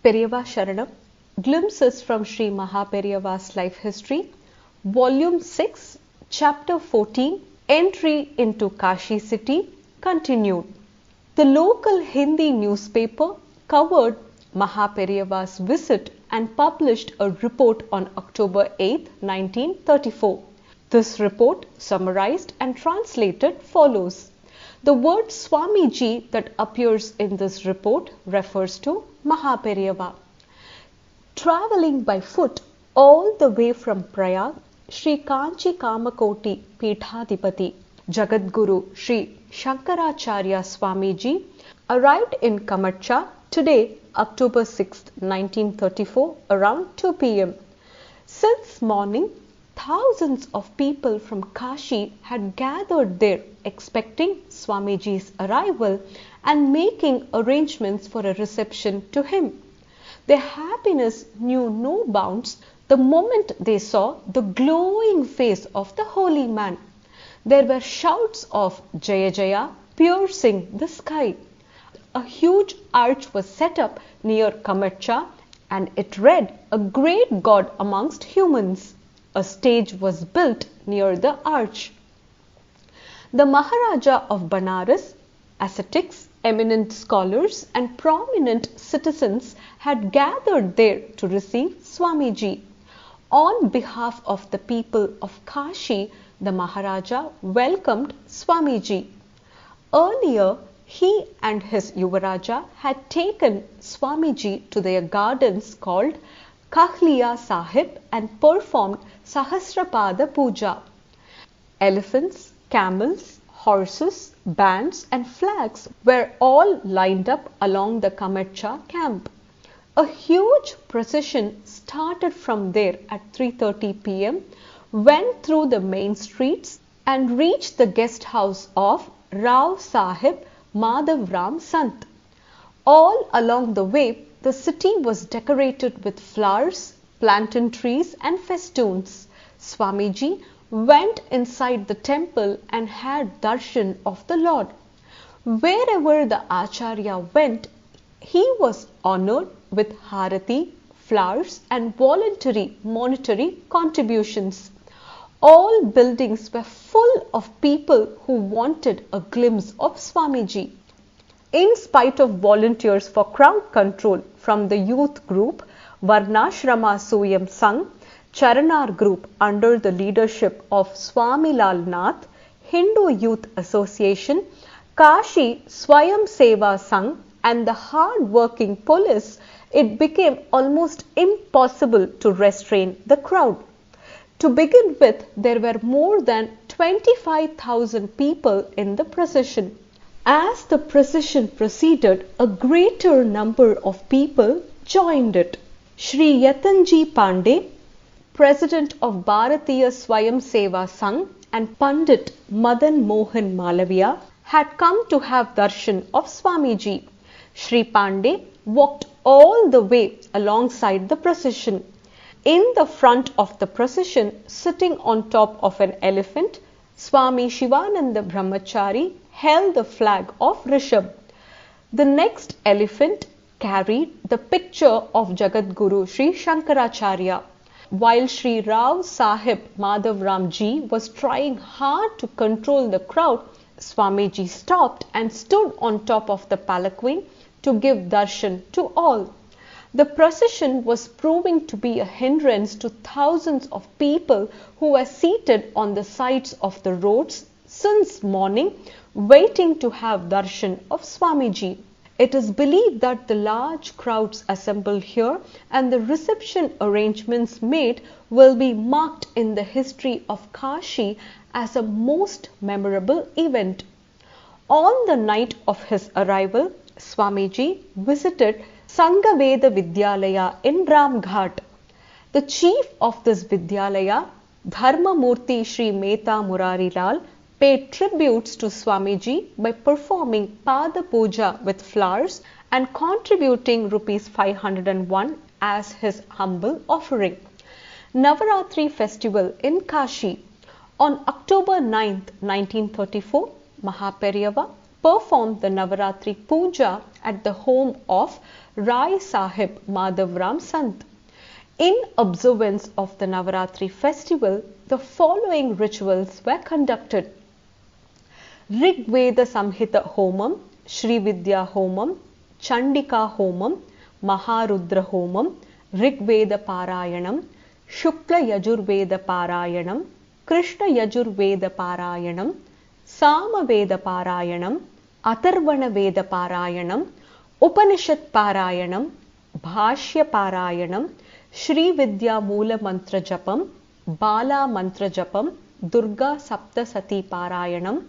Periyava Sharanam, Glimpses from Sri MahaPeriyava's Life History, Volume 6, Chapter 14, Entry into Kashi City, continued. The local Hindi newspaper covered MahaPeriyava's visit and published a report on October 8, 1934. This report, summarized and translated, follows. The word Swamiji that appears in this report refers to MahaPeriyava. Travelling by foot all the way from Prayag, Sri Kanchi Kamakoti Peethadipati Jagadguru Sri Shankaracharya Swamiji arrived in Kamacha today, October 6, 1934, around 2 p.m. Since morning, thousands of people from Kashi had gathered there expecting Swamiji's arrival and making arrangements for a reception to him. Their happiness knew no bounds the moment they saw the glowing face of the holy man. There were shouts of Jaya Jaya piercing the sky. A huge arch was set up near Kamacha and it read, "A great God amongst humans." A stage was built near the arch. The Maharaja of Banaras, ascetics, eminent scholars and prominent citizens had gathered there to receive Swamiji. On behalf of the people of Kashi, the Maharaja welcomed Swamiji. Earlier, he and his Yuvaraja had taken Swamiji to their gardens called Kahliya Sahib and performed Sahasrapada Puja. Elephants, camels, horses, bands and flags were all lined up along the Kamacha camp. A huge procession started from there at 3:30 p.m., went through the main streets and reached the guest house of Rao Sahib Madhav Ram Sant. All along the way, the city was decorated with flowers, plantain trees and festoons. Swamiji went inside the temple and had darshan of the Lord. Wherever the Acharya went, he was honored with harati, flowers and voluntary monetary contributions. All buildings were full of people who wanted a glimpse of Swamiji. In spite of volunteers for crowd control from the youth group Varnashrama Suyam Sangh, Charanar group under the leadership of Swami Lal Nath, Hindu Youth Association, Kashi Swayam Seva Sangh and the hard-working police, it became almost impossible to restrain the crowd. To begin with, there were more than 25,000 people in the procession. As the procession proceeded, a greater number of people joined it. Shri Yatanji Pandey, President of Bharatiya Swayam Seva Sangh, and Pandit Madan Mohan Malaviya had come to have darshan of Swamiji. Shri Pandey walked all the way alongside the procession. In the front of the procession, sitting on top of an elephant, Swami Shivananda Brahmachari held the flag of Rishabh. The next elephant carried the picture of Jagadguru Sri Shankaracharya. While Sri Rao Sahib Madhav Ram Ji was trying hard to control the crowd, Swamiji stopped and stood on top of the palanquin to give darshan to all. The procession was proving to be a hindrance to thousands of people who were seated on the sides of the roads since morning, waiting to have darshan of Swamiji. It is believed that the large crowds assembled here and the reception arrangements made will be marked in the history of Kashi as a most memorable event. On the night of his arrival, Swamiji visited Sangaveda Vidyalaya in Ramghat. The chief of this Vidyalaya, Dharmamurti Sri Mehta Murari Lal, paid tributes to Swamiji by performing Pada Puja with flowers and contributing Rs 501 as his humble offering. Navaratri festival in Kashi. On October 9, 1934, MahaPeriyava performed the Navaratri Puja at the home of Rai Sahib Madhavram Sant. In observance of the Navaratri festival, the following rituals were conducted. Rigveda Samhita Homam, Shri Vidya Homam, Chandika Homam, Maharudra Homam, Rigveda Parayanam, Shukla Yajurveda Parayanam, Krishna Yajurveda Parayanam, Samaveda Parayanam, Atharvana Veda Parayanam, Upanishad Parayanam, Bhashya Parayanam, Shri Vidya Moola Mantra Japam, Bala Mantra Japam, Durga Sapta Sati Parayanam,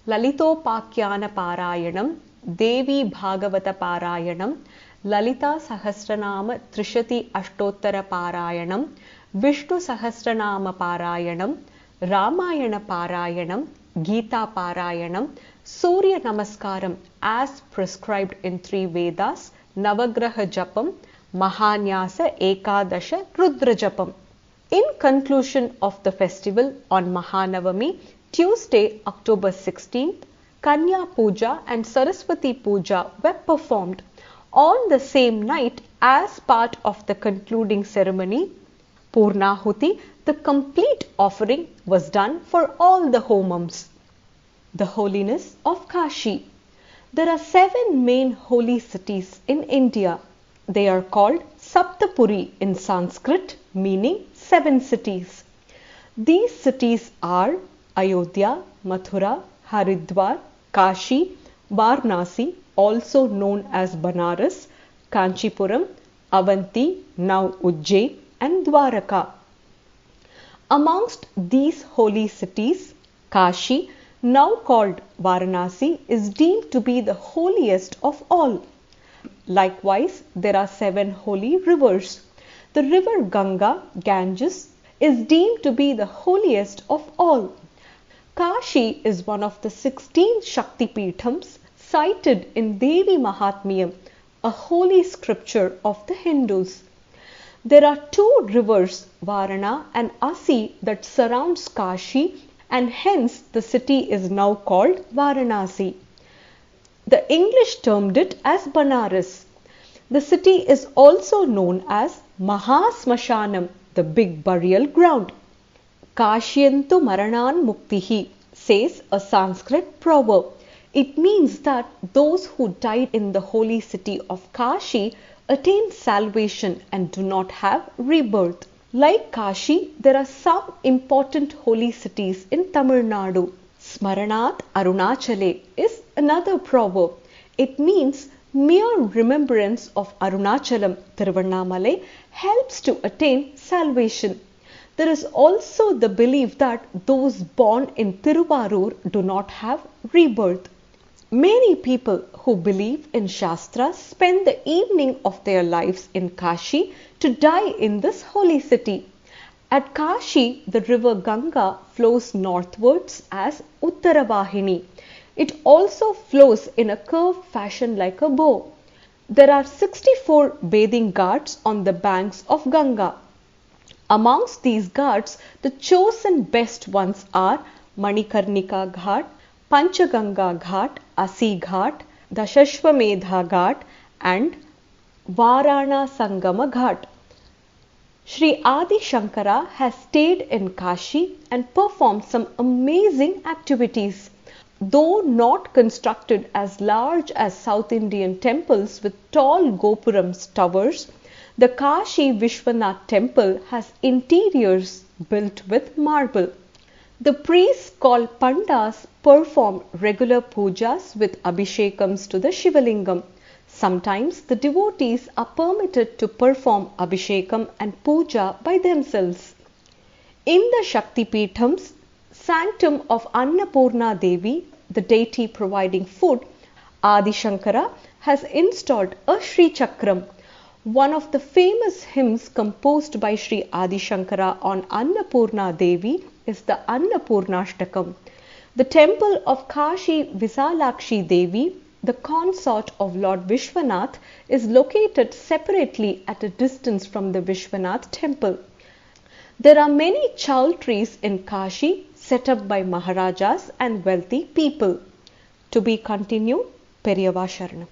Lalitopakyana Parayanam, Devi Bhagavata Parayanam, Lalita Sahasranama Trishati Ashtottara Parayanam, Vishnu Sahasranama Parayanam, Ramayana Parayanam, Gita Parayanam, Surya Namaskaram as prescribed in 3 Vedas, Navagraha Japam, Mahanyasa Ekadasha Rudra Japam. In conclusion of the festival on Mahanavami, Tuesday, October 16th, Kanya Puja and Saraswati Puja were performed. On the same night, as part of the concluding ceremony, Purnahuti, the complete offering, was done for all the homams. The holiness of Kashi. There are 7 main holy cities in India. They are called Saptapuri in Sanskrit, meaning 7 cities. These cities are Ayodhya, Mathura, Haridwar, Kashi, Varanasi, also known as Banaras, Kanchipuram, Avanti, now Ujjain, and Dwaraka. Amongst these holy cities, Kashi, now called Varanasi, is deemed to be the holiest of all. Likewise, there are 7 holy rivers. The river Ganga, Ganges, is deemed to be the holiest of all. Kashi is one of the 16 Shakti Peethams cited in Devi Mahatmyam, a holy scripture of the Hindus. There are 2 rivers, Varana and Asi, that surrounds Kashi, and hence the city is now called Varanasi. The English termed it as Banaras. The city is also known as Mahasmashanam, the big burial ground. Kashyantu Maranan Muktihi, says a Sanskrit proverb. It means that those who died in the holy city of Kashi attain salvation and do not have rebirth. Like Kashi, there are some important holy cities in Tamil Nadu. Smaranat Arunachale is another proverb. It means mere remembrance of Arunachalam, Tiruvannamalai, helps to attain salvation. There is also the belief that those born in Tiruvarur do not have rebirth. Many people who believe in Shastras spend the evening of their lives in Kashi to die in this holy city. At Kashi, the river Ganga flows northwards as Uttaravahini. It also flows in a curved fashion like a bow. There are 64 bathing ghats on the banks of Ganga. Amongst these ghats, the chosen best ones are Manikarnika Ghat, Panchaganga Ghat, Asi Ghat, Dashashwamedha Ghat, and Varana Sangama Ghat. Sri Adi Shankara has stayed in Kashi and performed some amazing activities. Though not constructed as large as South Indian temples with tall gopurams towers, the Kashi Vishwanath temple has interiors built with marble. The priests called Pandas perform regular pujas with abhishekams to the Shivalingam. Sometimes the devotees are permitted to perform abhishekam and puja by themselves. In the Shakti Peethams, sanctum of Annapurna Devi, the deity providing food, Adi Shankara has installed a Sri Chakram. One of the famous hymns composed by Sri Adi Shankara on Annapurna Devi is the Annapurnashtakam. The temple of Kashi Visalakshi Devi, the consort of Lord Vishwanath, is located separately at a distance from the Vishwanath temple. There are many chaul trees in Kashi set up by Maharajas and wealthy people. To be continued, Periyava Sharanam.